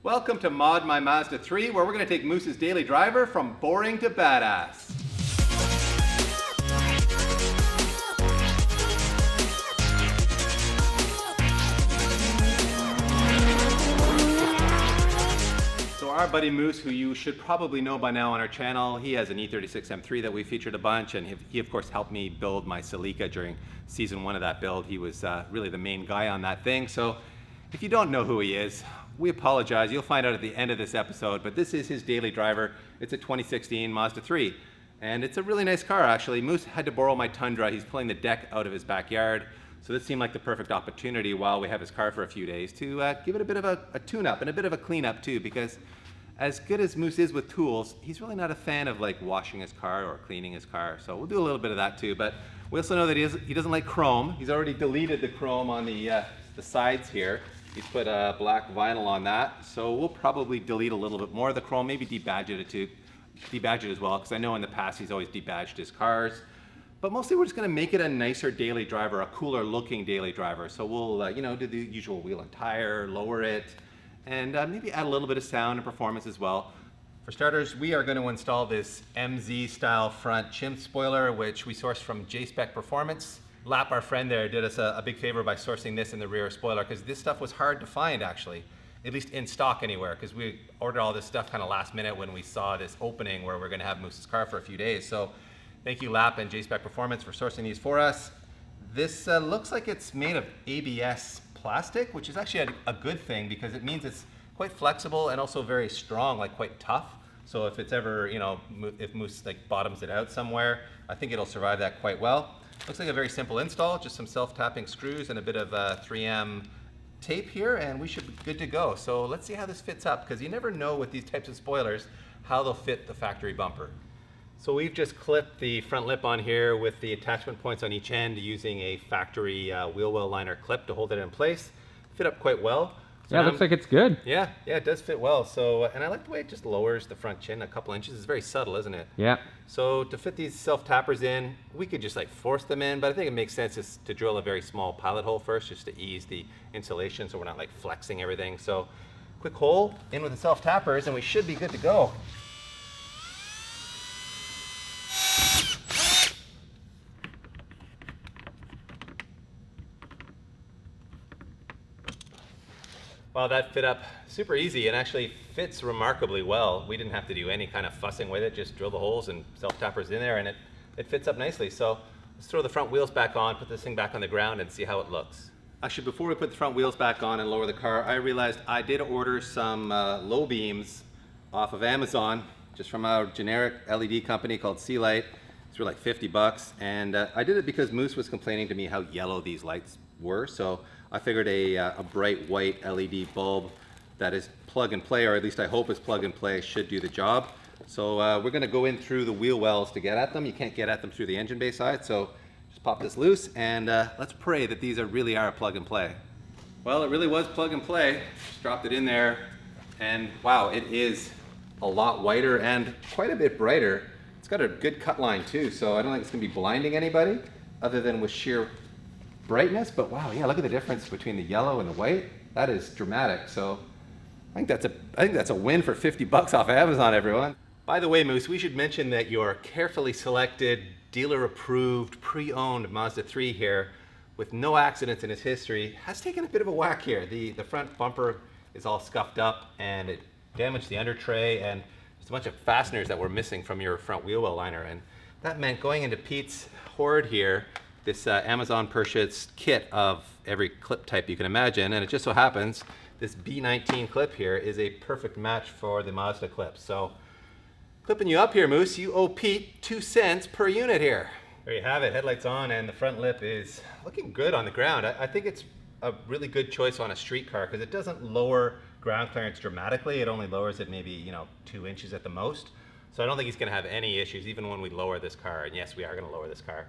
Welcome to Mod My Mazda 3, where we're going to take Moose's daily driver from boring to badass. So our buddy Moose, who you should probably know by now on our channel, he has an E36 M3 that we featured a bunch, and he of course helped me build my Celica during season 1 of that build. He was really the main guy on that thing. So if you don't know who he is, we apologize. You'll find out at the end of this episode, but this is his daily driver. It's a 2016 Mazda 3, and it's a really nice car, actually. Moose had to borrow my Tundra. He's pulling the deck out of his backyard, so this seemed like the perfect opportunity while we have his car for a few days to give it a bit of a tune-up and a bit of a clean-up too, because as good as Moose is with tools, he's really not a fan of like washing his car or cleaning his car, so we'll do a little bit of that too. But we also know that he doesn't like chrome. He's already deleted the chrome on the sides here. He's put black vinyl on that, so we'll probably delete a little bit more of the chrome, maybe debadge it as well, because I know in the past he's always debadged his cars. But mostly we're just going to make it a nicer daily driver, a cooler looking daily driver. So we'll do the usual wheel and tire, lower it, and maybe add a little bit of sound and performance as well. For starters, we are going to install this MZ style front chimp spoiler, which we sourced from J-Spec Performance. Lap, our friend there, did us a big favor by sourcing this in the rear spoiler, because this stuff was hard to find, actually, at least in stock anywhere, because we ordered all this stuff kind of last minute when we saw this opening where we're going to have Moose's car for a few days. So thank you, Lap and J-Spec Performance, for sourcing these for us. This looks like it's made of ABS plastic, which is actually a good thing, because it means it's quite flexible and also very strong, like quite tough. So if it's ever, if Moose like bottoms it out somewhere, I think it'll survive that quite well. Looks like a very simple install, just some self-tapping screws and a bit of 3M tape here, and we should be good to go. So let's see how this fits up, because you never know with these types of spoilers how they'll fit the factory bumper. So we've just clipped the front lip on here with the attachment points on each end using a factory wheel well liner clip to hold it in place. Fit up quite well. So yeah, it looks like it's good. Yeah, it does fit well. So, and I like the way it just lowers the front chin a couple inches. It's very subtle, isn't it? Yeah. So to fit these self-tappers in, we could just like force them in, but I think it makes sense just to drill a very small pilot hole first, just to ease the insulation so we're not like flexing everything. So quick hole in with the self-tappers and we should be good to go. Well, that fit up super easy and actually fits remarkably well. We didn't have to do any kind of fussing with it, just drill the holes and self-tappers in there, and it fits up nicely. So let's throw the front wheels back on, put this thing back on the ground, and see how it looks. Actually, before we put the front wheels back on and lower the car, I realized I did order some low beams off of Amazon, just from a generic LED company called Sealight. It's for like 50 bucks, and I did it because Moose was complaining to me how yellow these lights were, so I figured a bright white LED bulb that is plug and play, or at least I hope is plug and play, should do the job. So we're going to go in through the wheel wells to get at them. You can't get at them through the engine bay side, so just pop this loose and let's pray that these really are plug and play. Well, it really was plug and play. Just dropped it in there, and wow, it is a lot whiter and quite a bit brighter. It's got a good cut line too, so I don't think it's going to be blinding anybody other than with sheer brightness. But wow, yeah, look at the difference between the yellow and the white. That is dramatic. So I think that's a win for 50 bucks off Amazon, everyone. By the way, Moose, we should mention that your carefully selected, dealer-approved, pre-owned Mazda 3 here, with no accidents in its history, has taken a bit of a whack here. The front bumper is all scuffed up, and it damaged the under tray, and there's a bunch of fasteners that were missing from your front wheel well liner, and that meant going into Pete's hoard here, this Amazon purchased kit of every clip type you can imagine, and it just so happens this B19 clip here is a perfect match for the Mazda clip. So clipping you up here, Moose, you owe Pete 2 cents per unit here. There you have it, headlights on, and the front lip is looking good on the ground. I think it's a really good choice on a street car because it doesn't lower ground clearance dramatically. It only lowers it maybe 2 inches at the most. So I don't think he's going to have any issues even when we lower this car, and yes, we are going to lower this car.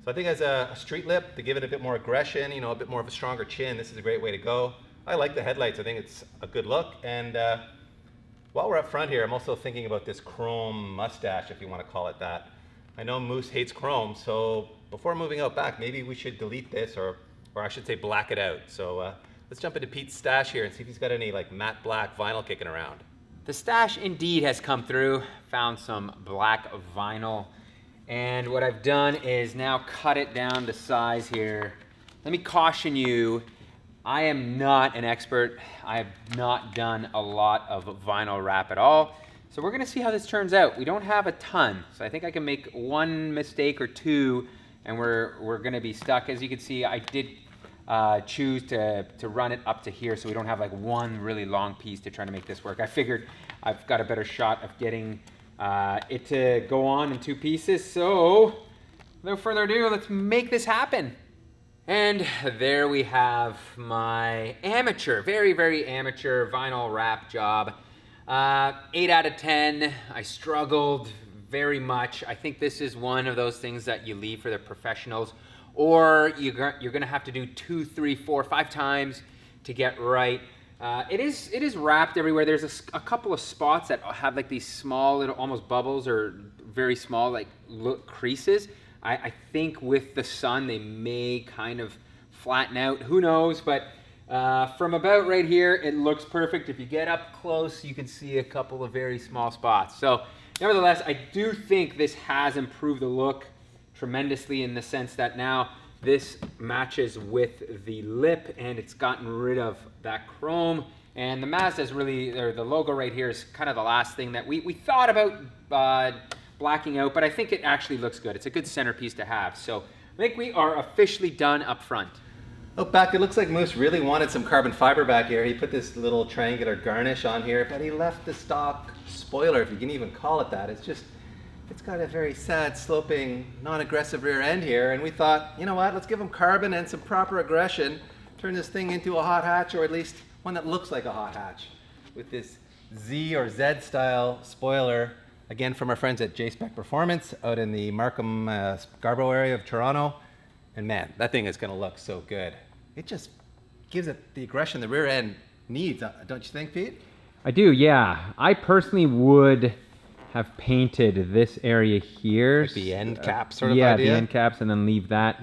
So I think as a street lip, to give it a bit more aggression, a bit more of a stronger chin, this is a great way to go. I like the headlights. I think it's a good look. And while we're up front here, I'm also thinking about this chrome mustache, if you want to call it that. I know Moose hates chrome, so before moving out back, maybe we should delete this, or I should say black it out. So let's jump into Pete's stash here and see if he's got any like matte black vinyl kicking around. The stash indeed has come through. Found some black vinyl. And what I've done is now cut it down to size here. Let me caution you, I am not an expert. I have not done a lot of vinyl wrap at all. So we're gonna see how this turns out. We don't have a ton, so I think I can make one mistake or two and we're gonna be stuck. As you can see, I did choose to run it up to here so we don't have like one really long piece to try to make this work. I figured I've got a better shot of getting it to go on in two pieces. So without further ado, let's make this happen. And there we have my amateur, very amateur vinyl wrap job. 8 out of 10. I struggled very much. I think this is one of those things that you leave for the professionals, or you're gonna have to do 2, 3, 4, 5 times to get right. It is wrapped everywhere. There's a couple of spots that have like these small little almost bubbles or very small like creases. I think with the sun they may kind of flatten out, who knows, but from about right here it looks perfect. If you get up close you can see a couple of very small spots. So nevertheless, I do think this has improved the look tremendously in the sense that now this matches with the lip and it's gotten rid of that chrome. And the Mazda is really, or the logo right here is kind of the last thing that we thought about blacking out, but I think it actually looks good. It's a good centerpiece to have. So I think we are officially done up front. Look back, it looks like Moose really wanted some carbon fiber back here. He put this little triangular garnish on here, but he left the stock spoiler, if you can even call it that. It's got a very sad sloping, non-aggressive rear end here, and we thought, you know what, let's give him carbon and some proper aggression, turn this thing into a hot hatch, or at least one that looks like a hot hatch, with this Z or Z style spoiler, again from our friends at J-Spec Performance out in the Markham, Scarborough area of Toronto. And man, that thing is gonna look so good. It just gives it the aggression the rear end needs, don't you think, Pete? I do, yeah. I personally would have painted this area here. Like the end cap sort of idea? idea? Yeah, the end caps, and then leave that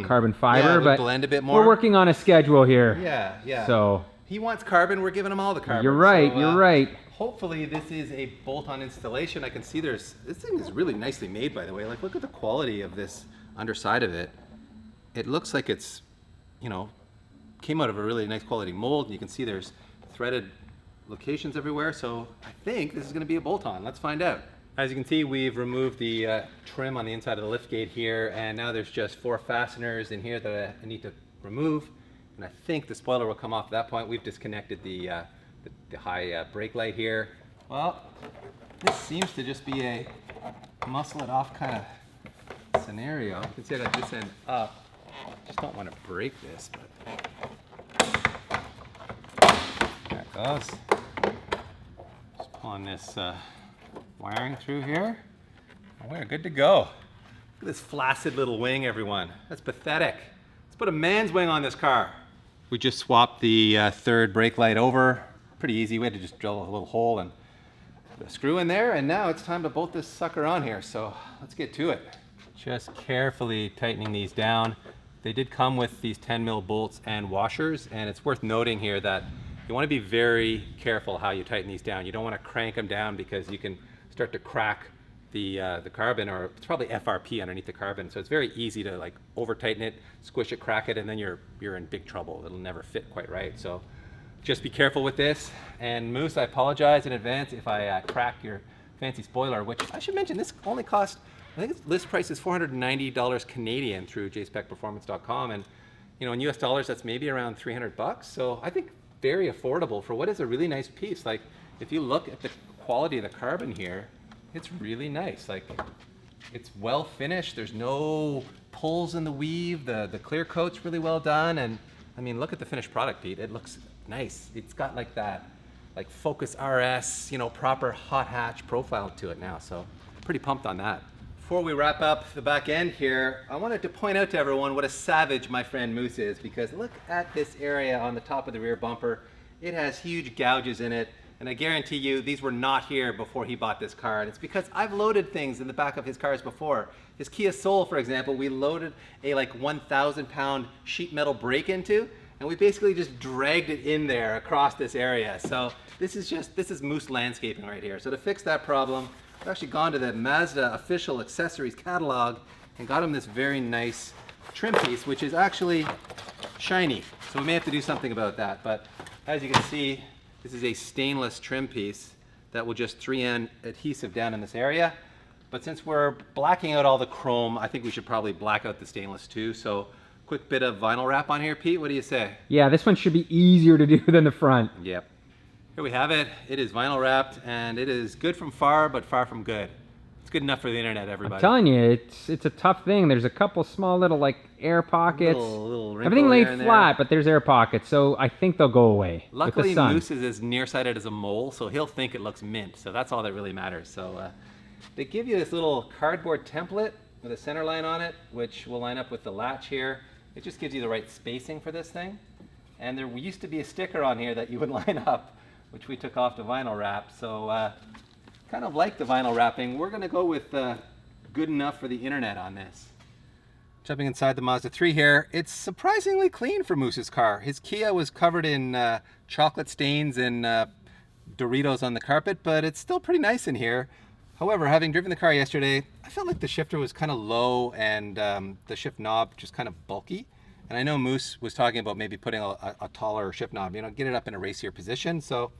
carbon fiber. Yeah, it would but blend a bit more. We're working on a schedule here. Yeah. So he wants carbon, we're giving him all the carbon. You're right, so, you're right. Hopefully this is a bolt-on installation. I can see this thing is really nicely made, by the way. Like, look at the quality of this underside of it. It looks like it's, you know, came out of a really nice quality mold. And you can see there's threaded locations everywhere. So I think this is going to be a bolt-on. Let's find out. As you can see, we've removed the trim on the inside of the lift gate here, and now there's just 4 fasteners in here that I need to remove. And I think the spoiler will come off at that point. We've disconnected the high brake light here. Well, this seems to just be a muscle it off kind of scenario. You can see I got this end up. Just don't want to break this, but there it goes. Just pulling this wiring through here. And we're good to go. Look at this flaccid little wing, everyone. That's pathetic. Let's put a man's wing on this car. We just swapped the third brake light over. Pretty easy. We had to just drill a little hole and put a screw in there, and now it's time to bolt this sucker on here. So let's get to it. Just carefully tightening these down. They did come with these 10 mil bolts and washers, and it's worth noting here that you want to be very careful how you tighten these down. You don't want to crank them down because you can start to crack the carbon, or it's probably FRP underneath the carbon. So it's very easy to like over tighten it, squish it, crack it, and then you're in big trouble. It'll never fit quite right. So just be careful with this. And Moose, I apologize in advance if I crack your fancy spoiler, which I should mention, this only cost, I think its list price is $490 Canadian through jspecperformance.com, and you know, in US dollars that's maybe around 300 bucks. So I think very affordable for what is a really nice piece. Like, if you look at the quality of the carbon here, it's really nice. Like, it's well finished. There's no pulls in the weave. The clear coat's really well done, and I mean, look at the finished product, Pete. It looks nice. It's got like that, like Focus RS, you know, proper hot hatch profile to it now. So pretty pumped on that. Before we wrap up the back end here, I wanted to point out to everyone what a savage my friend Moose is, because look at this area on the top of the rear bumper. It has huge gouges in it, and I guarantee you these were not here before he bought this car. And it's because I've loaded things in the back of his cars before. His Kia Soul, for example, we loaded a like 1,000 pound sheet metal brake into, and we basically just dragged it in there across this area. So this is Moose landscaping right here. So to fix that problem, I've actually gone to the Mazda official accessories catalog and got him this very nice trim piece, which is actually shiny. So we may have to do something about that. But as you can see, this is a stainless trim piece that will just 3N adhesive down in this area. But since we're blacking out all the chrome, I think we should probably black out the stainless too. So quick bit of vinyl wrap on here. Pete, what do you say? Yeah, this one should be easier to do than the front. Yep. Here we have it. It is vinyl wrapped, and it is good from far, but far from good. It's good enough for the internet, everybody. I'm telling you, it's a tough thing. There's a couple small little like air pockets. Little Everything laid flat, but there's air pockets, so I think they'll go away. Luckily, with the sun. Moose is as nearsighted as a mole, so he'll think it looks mint. So that's all that really matters. So they give you this little cardboard template with a center line on it, which will line up with the latch here. It just gives you the right spacing for this thing. And there used to be a sticker on here that you would line up, which we took off to vinyl wrap. So kind of like the vinyl wrapping. We're gonna go with good enough for the internet on this. Jumping inside the Mazda 3 here, it's surprisingly clean for Moose's car. His Kia was covered in chocolate stains and Doritos on the carpet, but it's still pretty nice in here. However, having driven the car yesterday, I felt like the shifter was kind of low and the shift knob just kind of bulky. And I know Moose was talking about maybe putting a taller shift knob, you know, get it up in a racier position. So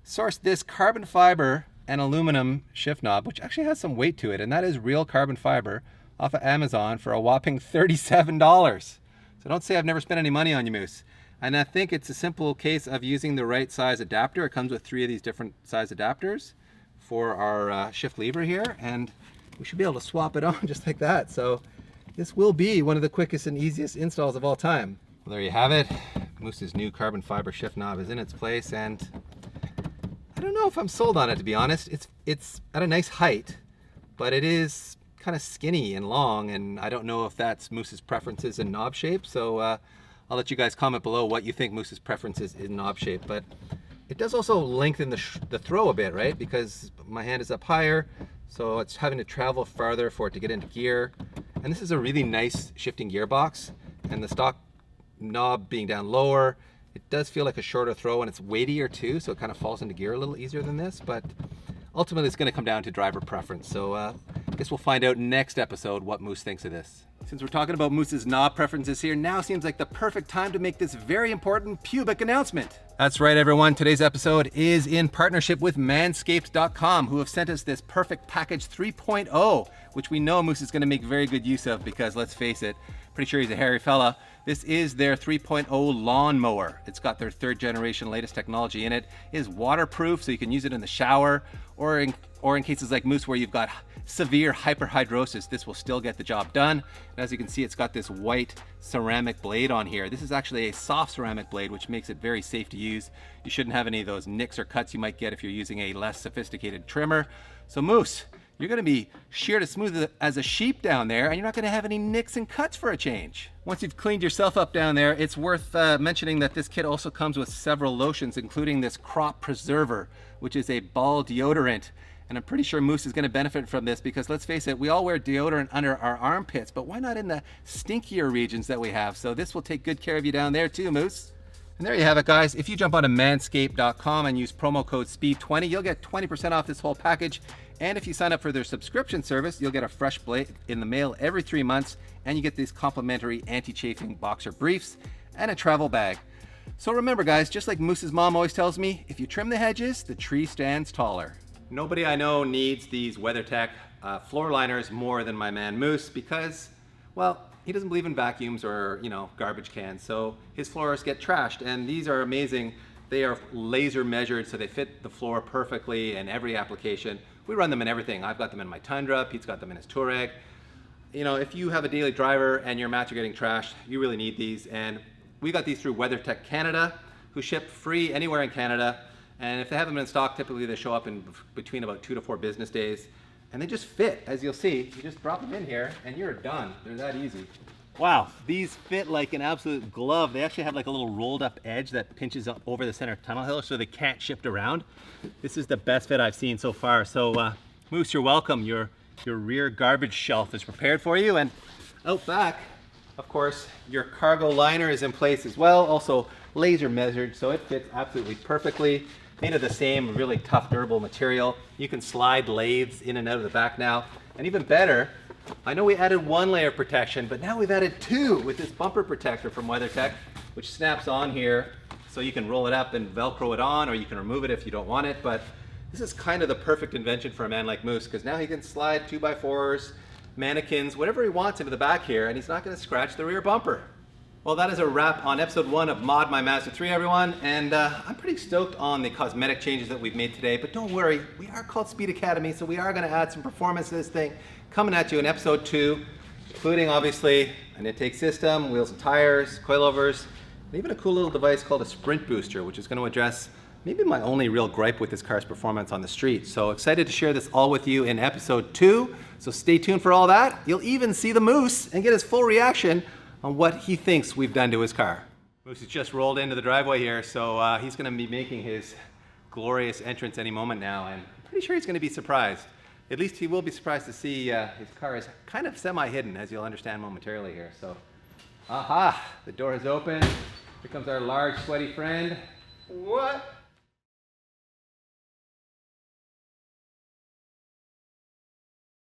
sourced this carbon fiber and aluminum shift knob, which actually has some weight to it, and that is real carbon fiber, off of Amazon for a whopping $37. So don't say I've never spent any money on you, Moose. And I think it's a simple case of using the right size adapter. It comes with 3 of these different size adapters for our shift lever here, and we should be able to swap it on just like that. So this will be one of the quickest and easiest installs of all time. Well, there you have it. Moose's new carbon fiber shift knob is in its place, and I don't know if I'm sold on it, to be honest. It's at a nice height, but it is kind of skinny and long, and I don't know if that's Moose's preferences in knob shape. So I'll let you guys comment below what you think Moose's preferences in knob shape. But it does also lengthen the throw a bit, right? Because my hand is up higher, so it's having to travel farther for it to get into gear. And this is a really nice shifting gearbox, and the stock knob being down lower, it does feel like a shorter throw, and it's weightier too, so it kind of falls into gear a little easier than this. But ultimately, it's going to come down to driver preference. So I guess we'll find out next episode what Moose thinks of this. Since we're talking about Moose's knob preferences here, now seems like the perfect time to make this very important pubic announcement. That's right, everyone. Today's episode is in partnership with Manscaped.com, who have sent us this perfect package 3.0, which we know Moose is going to make very good use of because, let's face it, pretty sure he's a hairy fella. This is their 3.0 lawn mower. It's got their 3rd generation latest technology in it. It is waterproof, so you can use it in the shower, or in cases like Moose where you've got severe hyperhidrosis, this will still get the job done. And as you can see, it's got this white ceramic blade on here. This is actually a soft ceramic blade, which makes it very safe to use. You shouldn't have any of those nicks or cuts you might get if you're using a less sophisticated trimmer. So Moose, you're gonna be sheared as smooth as a sheep down there, and you're not gonna have any nicks and cuts for a change. Once you've cleaned yourself up down there, it's worth mentioning that this kit also comes with several lotions, including this Crop Preserver, which is a ball deodorant. And I'm pretty sure Moose is gonna benefit from this because, let's face it, we all wear deodorant under our armpits, but why not in the stinkier regions that we have? So this will take good care of you down there too, Moose. And there you have it, guys. If you jump onto manscape.com and use promo code SPEED20, you'll get 20% off this whole package. And if you sign up for their subscription service, you'll get a fresh blade in the mail every 3 months, and you get these complimentary anti-chafing boxer briefs and a travel bag. So remember, guys, just like Moose's mom always tells me, if you trim the hedges, the tree stands taller. Nobody I know needs these WeatherTech floor liners more than my man Moose because, well, he doesn't believe in vacuums or, you know, garbage cans. So his floors get trashed, and these are amazing. They are laser measured, so they fit the floor perfectly in every application. We run them in everything. I've got them in my Tundra, Pete's got them in his Touareg. You know, if you have a daily driver and your mats are getting trashed, you really need these. And we got these through WeatherTech Canada, who ship free anywhere in Canada. And if they have them in stock, typically they show up in between about 2 to 4 business days. And they just fit, as you'll see. You just drop them in here and you're done. They're that easy. Wow, these fit like an absolute glove. They actually have like a little rolled up edge that pinches up over the center tunnel hill so they can't shift around. This is the best fit I've seen so far. So Moose, you're welcome. Your rear garbage shelf is prepared for you. And out back, Of course, your cargo liner is in place as well, also laser measured, so it fits absolutely perfectly. Made of the same really tough, durable material. You can slide lathes in and out of the back now. And even better, I know we added one layer of protection, but now we've added two with this bumper protector from WeatherTech, which snaps on here, so you can roll it up and Velcro it on, or you can remove it if you don't want it. But this is kind of the perfect invention for a man like Moose, because now he can slide 2x4s, mannequins, whatever he wants into the back here, and he's not going to scratch the rear bumper. Well, that is a wrap on episode 1 of Mod My Mazda 3, everyone, and I'm pretty stoked on the cosmetic changes that we've made today, but don't worry, we are called Speed Academy, so we are going to add some performance to this thing coming at you in episode 2, including obviously an intake system, wheels and tires, coilovers, and even a cool little device called a sprint booster, which is going to address maybe my only real gripe with this car's performance on the street. So excited to share this all with you in episode 2, so stay tuned for all that. You'll even see the Moose and get his full reaction on what he thinks we've done to his car. Moose has just rolled into the driveway here, so he's going to be making his glorious entrance any moment now, and I'm pretty sure he's going to be surprised. At least he will be surprised to see his car is kind of semi-hidden, as you'll understand momentarily here. So, aha, the door is open. Here comes our large, sweaty friend. What